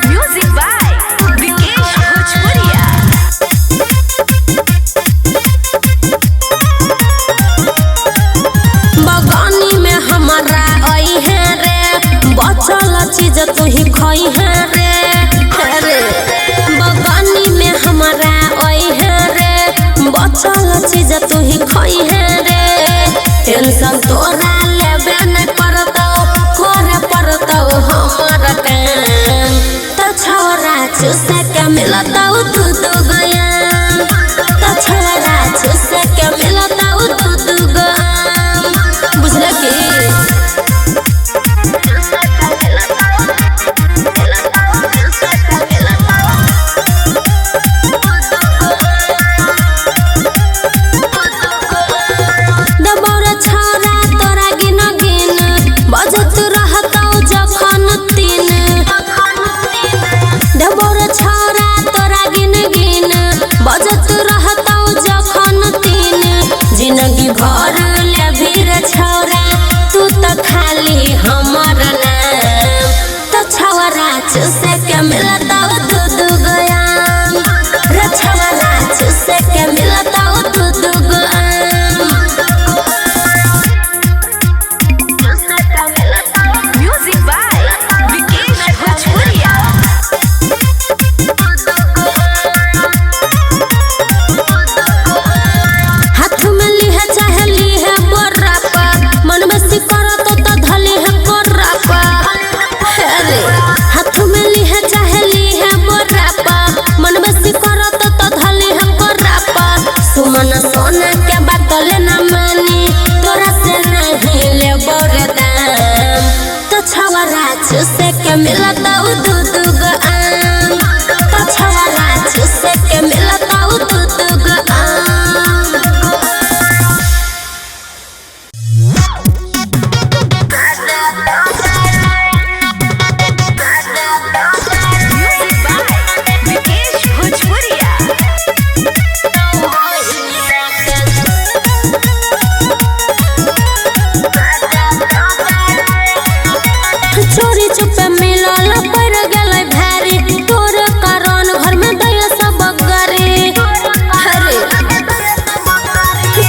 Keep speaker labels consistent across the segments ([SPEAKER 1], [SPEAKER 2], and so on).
[SPEAKER 1] Music by Vikesh Bhojpuria.
[SPEAKER 2] बगानी में हमारा आई है रे, बचल चीज तू ही खाई है रे। बगानी में हमारा आई है रे, बचल चीज तू ही खाई है रे। टेंशन तोरा लेबे न करतो, करे पड़तो हमारा काम। तो छोरा चूसे के मिलतो दूध गया, तो छोरा चूसे के मिलतो दूध गया। बुझल की दबौरा छोरा तोरा गिन गिन बजत रहतौ जखन तीन। दबौरा छोरा तोरा गिन गिन बजत रहतौ जखन तीन। जिंदगी भर ले भीर छोरा तू तो खाली हमर नाम। तो छोरा चूसे के मिलतौ दूध गया, रे छोरा चूसे के मिलतौ दूध गया।
[SPEAKER 1] Music by Vikesh Bhojpuria.
[SPEAKER 2] हाथ में लिहे चाहे लिहे बर्रापा, मन में सिकरो तो धली है बर्रापा। अरे हाथ में लिहे चाहे लिहे बर्रापा, मन में सिकरो तो धली है बर्रापा। सुमन सोना के बात लेना मानी, तोरा से नहीं ले बरदाम। तो छवरा चूसे के मिलता दूध गआम, तो छवरा चूसे के मिलता दूध गआम।
[SPEAKER 1] Music by Vikesh Bhojpuria.
[SPEAKER 2] चोरी चुपे मिलल पड़ गेलै भारी, तोरे कारण घर में दया सब गरी। अरे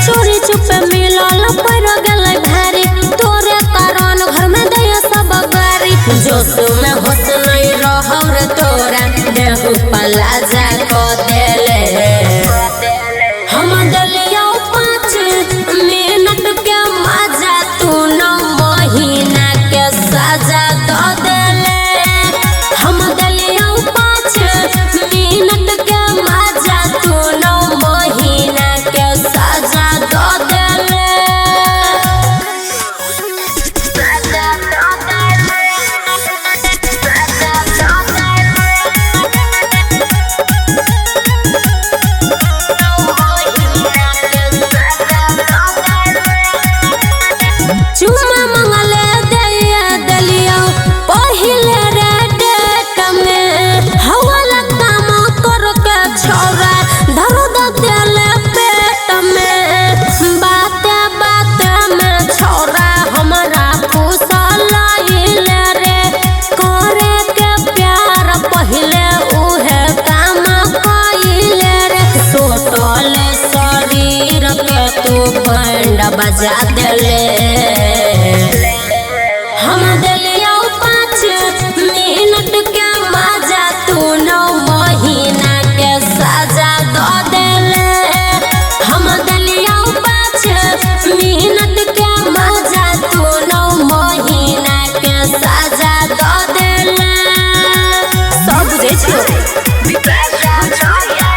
[SPEAKER 2] चोरी चुपे मिलल पड़ गेलै भारी, तोरे कारण घर में दया सब गरी। जोश में होश नहीं रहौ रे तोरा, देहु पला जा को देले। हम दलिया 5 मिनट के मजा, तू 9 महीना के सजा दो देले। हम दलिया 5 मिनट के मजा, तू 9 महीना के सजा दो देले। चुम्मा मंगले दया दलियो पहिले रे डेट में। हवाला काम कर के छोरा दर्द देले पेट में। बाते बाते में छोरा हमारा फुसलाइले रे, करे के प्यार पहिले उहे काम कइले रे। सोटले शरीर के तू बैंड बजा देले। हम दलिया 5 मिनट के मजा, तू 9 महीना के सजा दो देले। हम दलिया 5 मिनट के मजा, तू 9 महीना के सजा दो देले। सब बुझे छियो।
[SPEAKER 1] Vikesh Bhojpuria.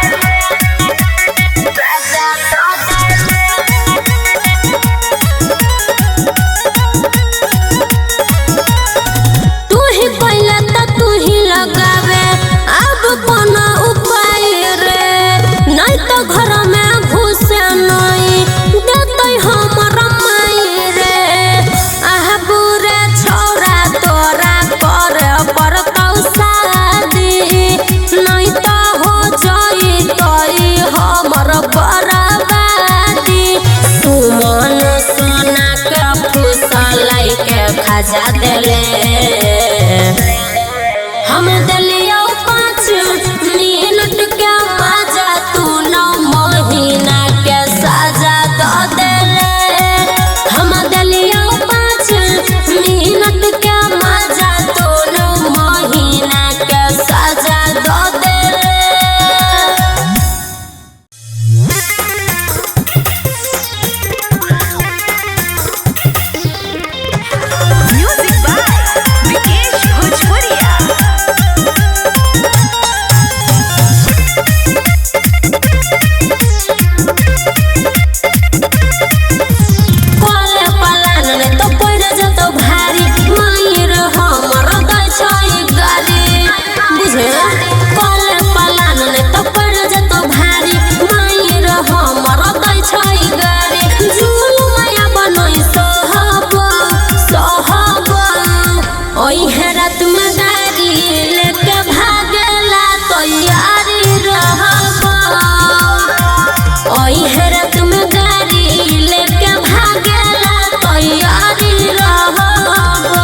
[SPEAKER 2] ओई हेरत में गाड़ी लेके भागेला तैयारी रहबो।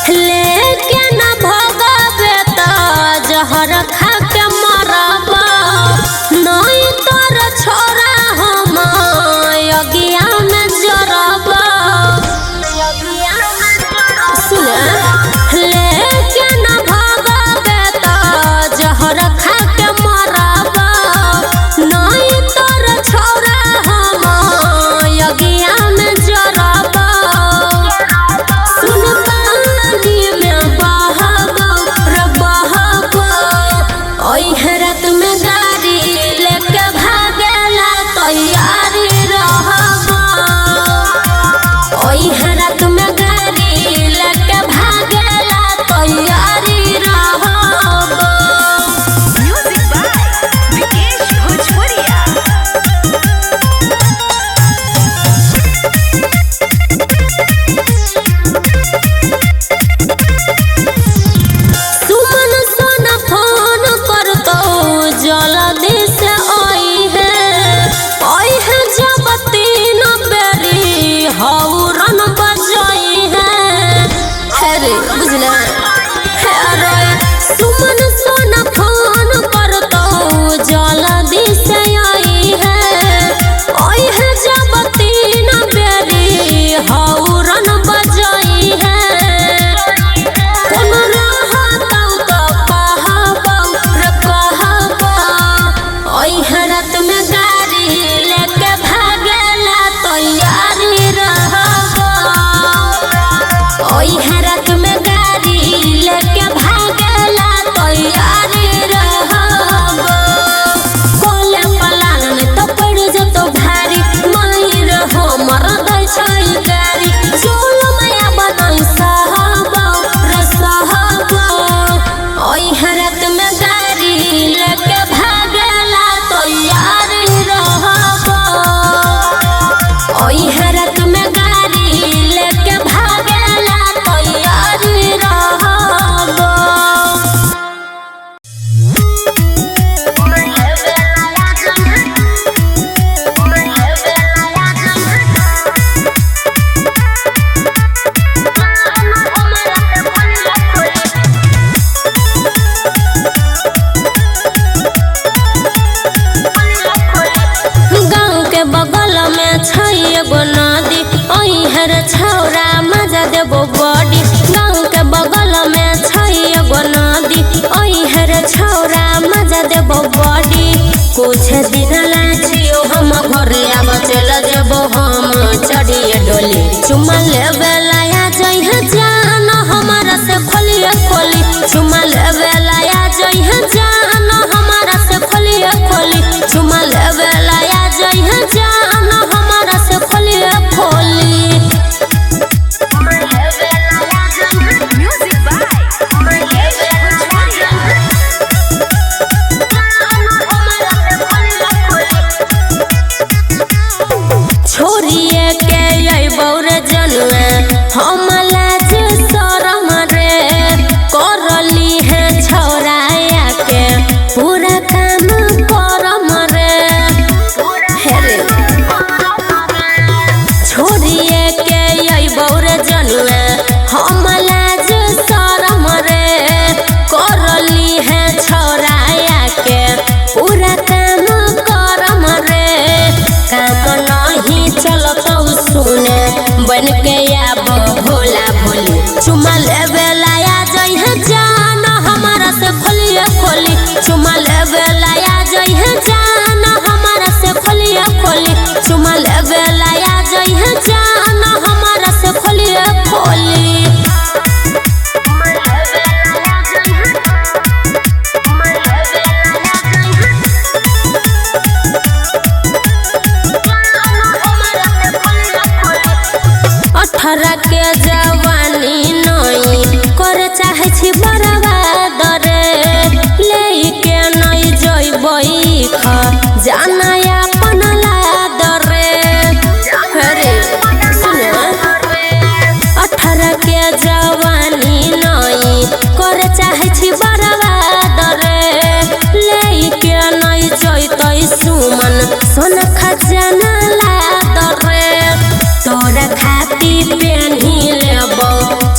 [SPEAKER 2] लेके न भगवे त जहर खा के मरबा नहीं तोर छोरा हम यज्ञा में जरबा। सुन लेके न भगवे त जहर खा के मरबा नहीं तोर छोरा हम यज्ञा में जरबा। सुन पानी में बहबो रे बहबो ओई हेरत में गाड़ी लेके भागेला तैयारी रहबो। ओई हेरत में गाड़ी लेके भागेला तैयारी रहबो।
[SPEAKER 1] Music by Vikesh Bhojpuria.
[SPEAKER 2] Suman Sona phone करतो जल्दी से ओई है जब 3 बेरी हौरन बजाई है। अरे बुझला अरे सुमन सोना फोन करतो जल्दी से ओई है जब 3 बेरी हौरन बजाई है। कौन रहतौ तो कहबो रे कहबो ओई हेरत में गाड़ी लेके भागेला तैयारी रहबो। ओई हेरत में गाड़ी लेके भागेला तैयारी रहबो। कोले पलान में तो पड़ जतो भारी माई रे हमर दै छै गारी चोल माया बनाई सहबो रे सहबो। ओई हेरत में गाड़ी लेके भागेला तैयारी रहबो। ओई हेरत में गाड़ी लेके भागेला तैयारी रहबो। गाँव के बगल में छै एगो नदी ओई हेर छौरा मजा देबो बड़ी। गाँव के बगल में छै एगो नदी ओई हेर छौरा मजा देबो बड़ी। कुछ दिन लाचियो हम घरे आब चल जेबो हम चढ़िए डोली चुमा लेबे लाया जइहे जान हमारा से खोलिए खोली चुमा लेबे लाया जइहे जान हमारा से खोलिए खोली चुमा लेबे लाया जइहे जान हमारा से खोलिए खोली।
[SPEAKER 1] Music by Vikesh Bhojpuria.
[SPEAKER 2] छोरिए के अइबौ रे जनुआ हम लाज शरम रे करली है छौराया के पूरा काम करम रे। हे रे छोरिए के अइबौ रे जनुआ हम लाज शरम रे करली है छौराया के पूरा काम करम रे। काम नहीं चलतौ सुने बन के आब भोला भोली चुमा लेबे लाया जइहे जान हमारा से खोलिए खोली चुमा लेबे लाया जइहे जान हमारा से खोलिए खोली चुमा लेबे लाया जइहे जान हमारा से खोलिए खोली। अठारह के जवानी नहीं करे चाहे छी बर्बाद रे लेके नहीं जइबै खा जाना अपन लाद रे। हे सजना ला दरे तोरा खाती पेन्ही लेबो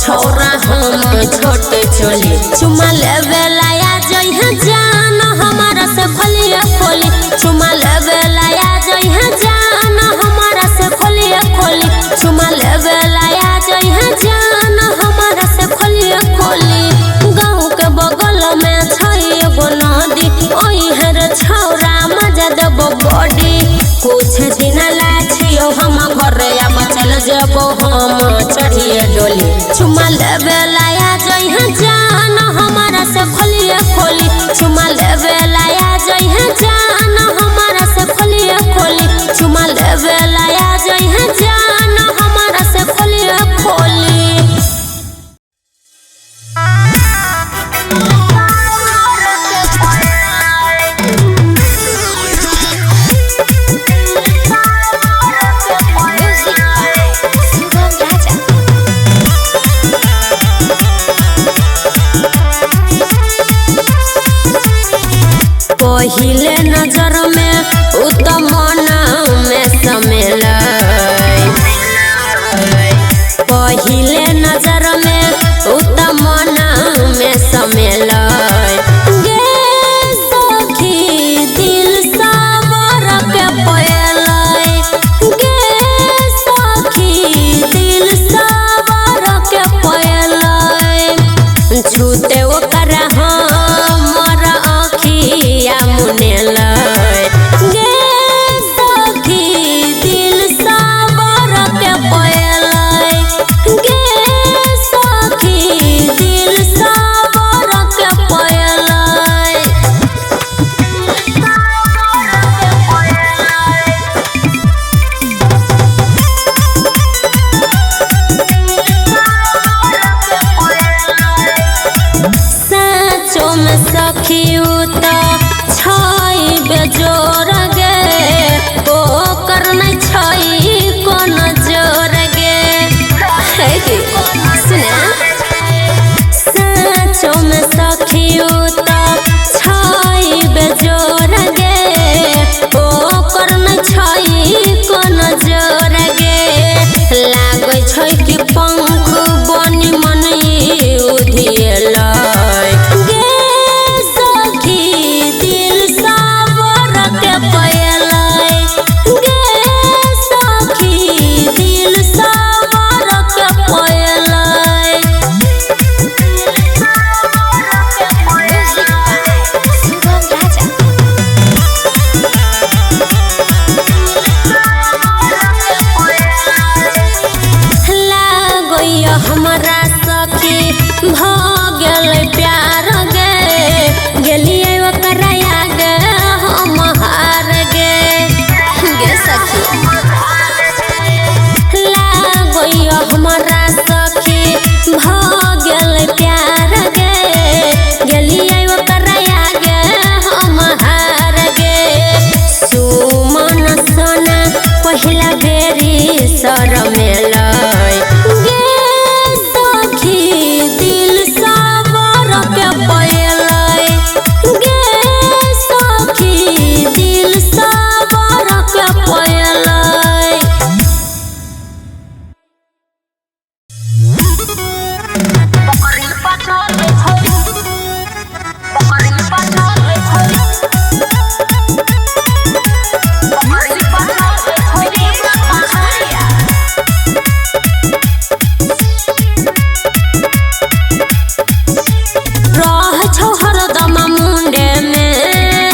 [SPEAKER 2] छोरा हम छोटे चोली चुमा लेवे लाया जइहा जान हमारा से खोलिया खोली चुमा लेवे लाया जइहा जान हमारा से खोलिया खोली चुमा लेवे लाया जइहा जान हमारा से खोलिया खोली गाँव के बगल में छै एगो नदी ओही हर छौरा मजा देबो बॉडी कुछ दिन ला छियो हम घरे अब चल जेबो हम चढ़िए डोली चुमा लेवे लाया जइहा जान हमारा से खोलिया खोली चुमा लेवे लाया जइहा जान हमारा से खोलिया खोली चुमा लेवे लाया जइहा जान हमारा से खोलिया खोली पहिले नजर में उत्तम में समेल पहिले नजर में उत्तम में समेल गे सखी दिल सावर के पयल गे सखी दिल सावर के पयल छूते ओकर हमर अखिया मुनेल गे सखी दिल सावर के पयल गे सखी दिल सावर के पयल साँचो में सखी उता छई बेजोर गे ओकर नहीं छई कोन जोर गे है कि सुना साँचो में सखी उता छई बेजोर गे ओकर नहीं छई कोन जोर गे लागै छै कि पंख बनी मनई उधियल गे सखी दिल सावर के पयल गे सखी दिल सावर के पयल लागैया हमरा सखी भ गेल प्यार गे गेलिए ओकरा आगे हम हार गे गे सखी लागैया हमरा सखी भ गेल प्यार गे गेलिए ओकरा आगे हम हार गे सुमन सोना पहिला बेरी शरमेल गे सखी दिल सावर के पयल गे सखी दिल सावर के पयल रह छौ हरदम मुंडे में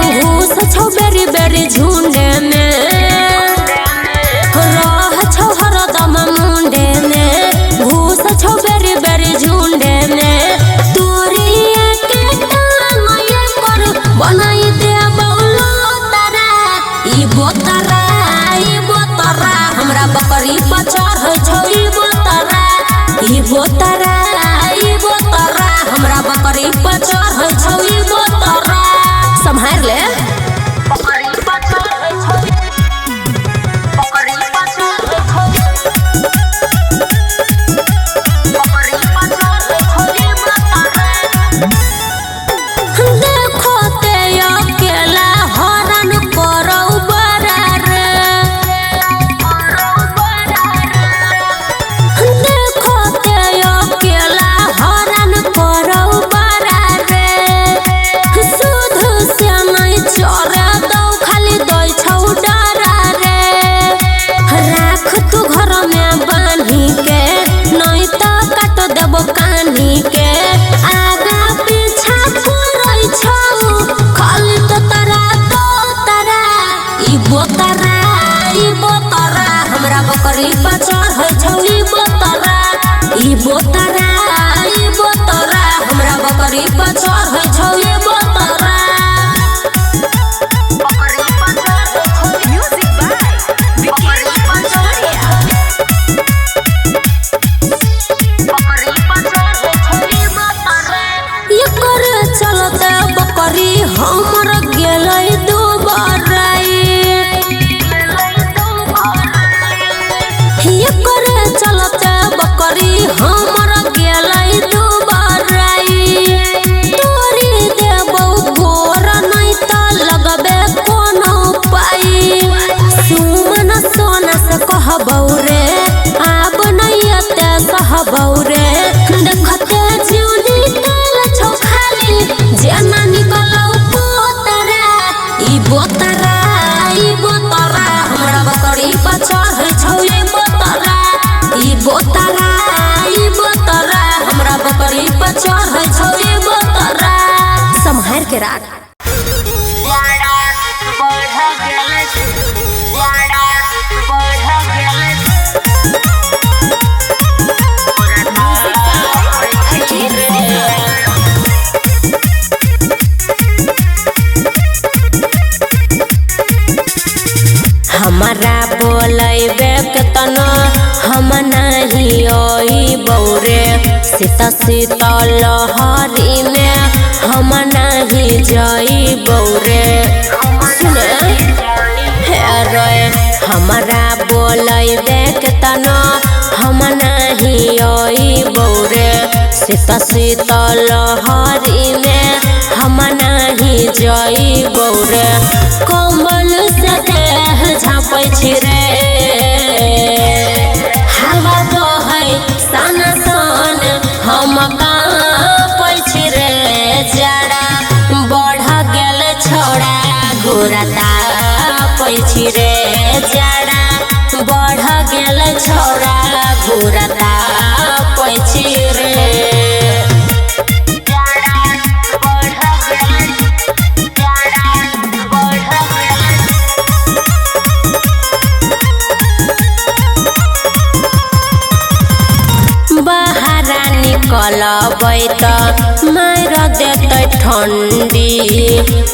[SPEAKER 2] घूस छौ बेरी बेरी झुंडे में रह छौ हरदम मुंडे में घूस छौ बेरी बेरी झुंडे में तोरिया के टांगए पर बनाई दे बौलो तारा ई बोतरा हमरा बकरी पर चढ़ छौ ई बोतरा हमरा बकरी पर चढ़ छौ ई बोतरा सम्हार ले देखो ते अकेला हरण करौ हमरा बकरी पर चढ़ै छौ ई बोतरा ई बोतरा ई बोतरा हमरा बकरी पर चढ़ै छौ ई बोतरा
[SPEAKER 1] Music by Vikesh Bhojpuria.
[SPEAKER 2] ये करे चलते बकरी हमर गेलै दुबाराई ये करे चलते बकरी हमर गेलै दुबाराई तोरी देबौ गोर नहीं त लगबे कोनो पाई सुमन सोना से कहबौ रे आब नहीं एते सहबौ रे देखते जीव निकल छौ खाली जेना निकलौ बोतरा ई बोतरा हमरा बकरी पर चढ़ै छौ ई बोतरा ई बोतरा ई बोतरा हमरा बकरी पर चढ़ै छौ ई बोतरा सम्हार के राख हमारा बोलैबे केतनो हम नहीं अइबौ रे सीता सीता लहरी में हम नहीं जइबौ रे सुने हे रे हमारा बोलैबे केतनो हम नहीं अइबौ रे सीता सीता लहरी में हम नहीं जइबौ रे कमल से देह झाँपै छी रे हवा बहै सन सन हम काँपै छी रे जरा बढ़ गेल छोड़ा घुरता पै छी रे जरा बढ़ गेल छोड़ा घुरता पै छी रे निकलबै त मार देतै ठंडी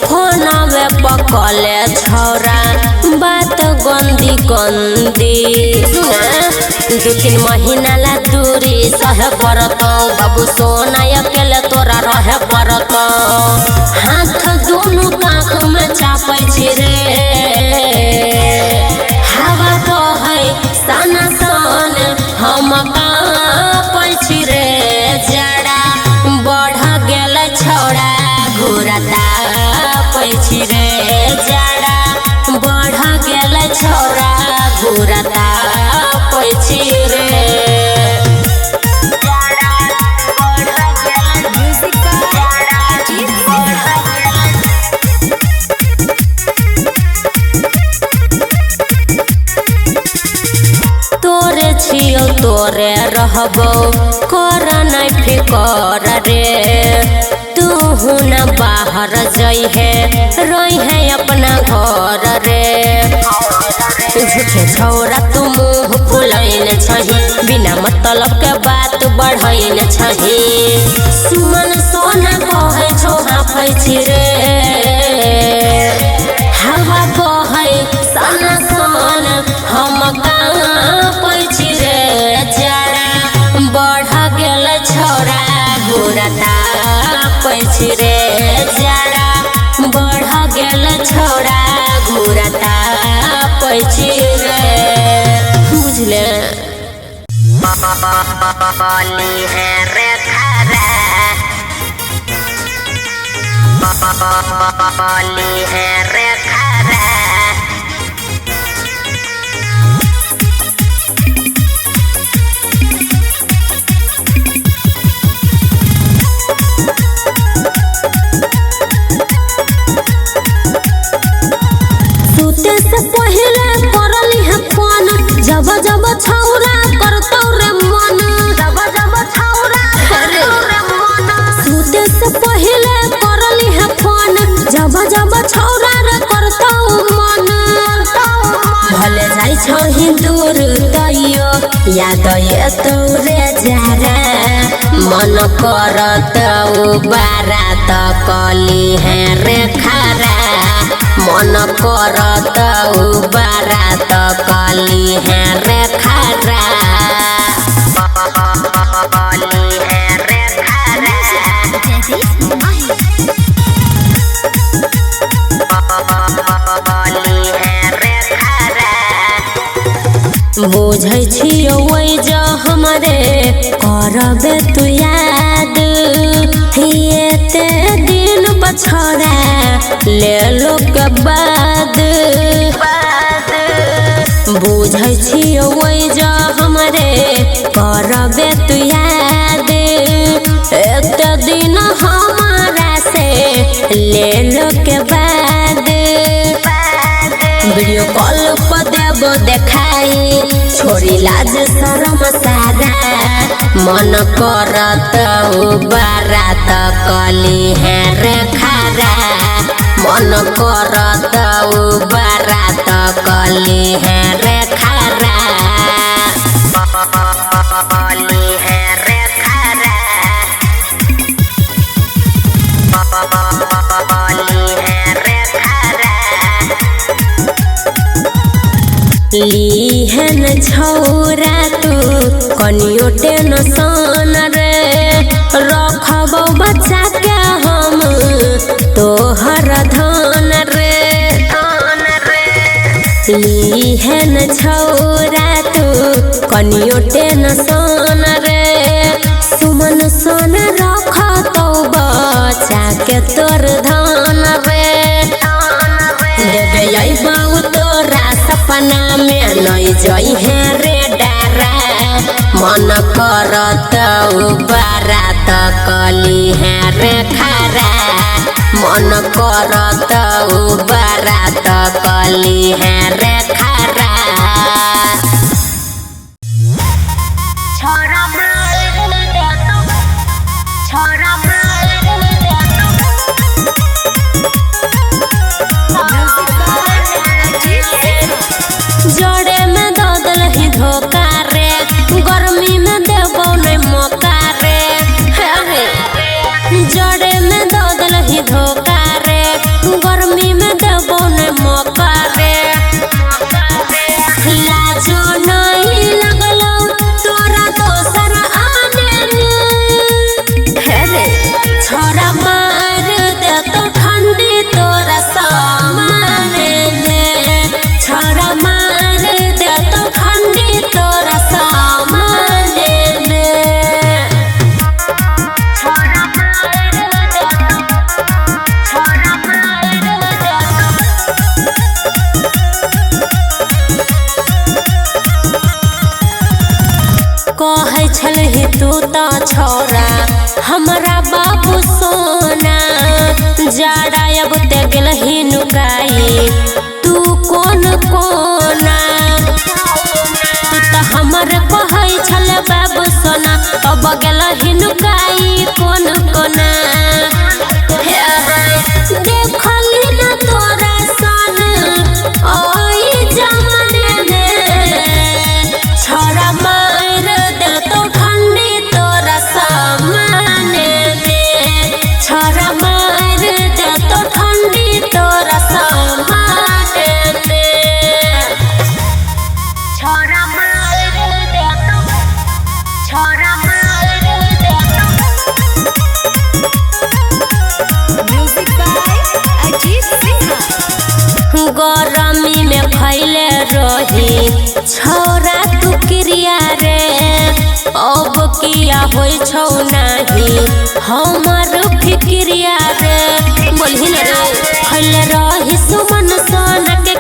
[SPEAKER 2] फोनवे पकले छौरा बात गंदी गंदी दू तीन महीना ला दूरी सहे पड़तौ बाबू सोना अकेले तोरा रहे पड़तौ हाथ दोनों काख में चापै छी रे हवा बहै सन सन हम काँपै छी रे जरा बढ़ गेल छोड़ा घुरता पै छी रे जरा बढ़ गेल छोड़ा घुरता पै छी रे
[SPEAKER 1] Music by
[SPEAKER 2] तोरे छियौ तोरे रहबौ कर नहीं फिकर रे तू न बाहर जइहे रहे अपना घर रे झूठे छौरा तू मुँह फुलैन छही बिना मतलब के बात बढ़ैन छही सुमन सोना कहै छौ हाफै छी रे हवा बहै सन सन हम काँपै छी रे जरा बढ़ गेल छोड़ा घुरता पै छी रे जरा बढ़ गेल छोड़ा घुरता पै छी रे बुझले बोली है रे खरा बोली है रे खरा सूते से पहले करली है फोन जब जब छौरा करतौ रे मन जब जब छौरा करतौ रे मन सूते से पहले करली है फोन जब जब छौरा रे करतौ दूर तैयो याद ये तोरे जरा मन करत बारा त कली है रे खारा मन करत बारा त कली है रे खारा कली है रे खारा बुझै छियो वही जो हमरे करबे तू याद हिएते दिन पछड़ा ले लो के बाद बुझै छियो वही जो हमरे करबे तू याद एक दिन हमारा से ले लो के बाद वीडियो कॉल पर देबो देखाई छोड़ी लाज शरम सारा मन करत बारा त कली है रे खारा मन करत बारा त कली है रे खारा कली है रे खारा कली है रे खारा लीहन छौरा तू कनियो टेंशन रे रखबो बच्चा के हम तोहर धन रे लीहन छौरा तू कनियो टेंशन रे सुमन सन रख तो बच्चा के तोर धन रे देबे आई बाऊ तोरा सपना में नहीं जई है रे डारा मन करत बारा त कली है रे खारा मन करत बारा त कली है रे खारा छोरा मार दे तो छोरा मार दे जोड़े में दल ही धोखा रे गर्मी में देबो नहीं मौका रे जोड़े में दल ही धोखा रे गर्मी में देबो नहीं मौका रे लाजो नहीं लगलो तोरा दोसर आने रे छोरा मार दे तो ठंडी तोरा सामने छोरा मार दे तो ठंडी तोरा सामने छोरा मार दे छोरा मार दे कहै छलहि तू तो छोरा हमरा बाबू सोना जाड़ा अब ते गेलहि नुकाई तू कोन कोना तू तो हमर कहै छल बाबू सोना अब गेलहि नुकाई कोन कोना देखली न तोरा सन ओई जमाने में छोरा मार दे तो ठंडी तोरा सामने में छोरा मार दे तो ठंडी तोरा सामने में छोरा मार दे तो छोरा मार दे
[SPEAKER 1] म्यूजिक बाय अजीत सिन्हा
[SPEAKER 2] गरमी में खैले रही छोरा तू क्रिया रे अब किया होई छौ नाही हमर फिक्रिया रे बोलही न रे खैले रही सुमन सन के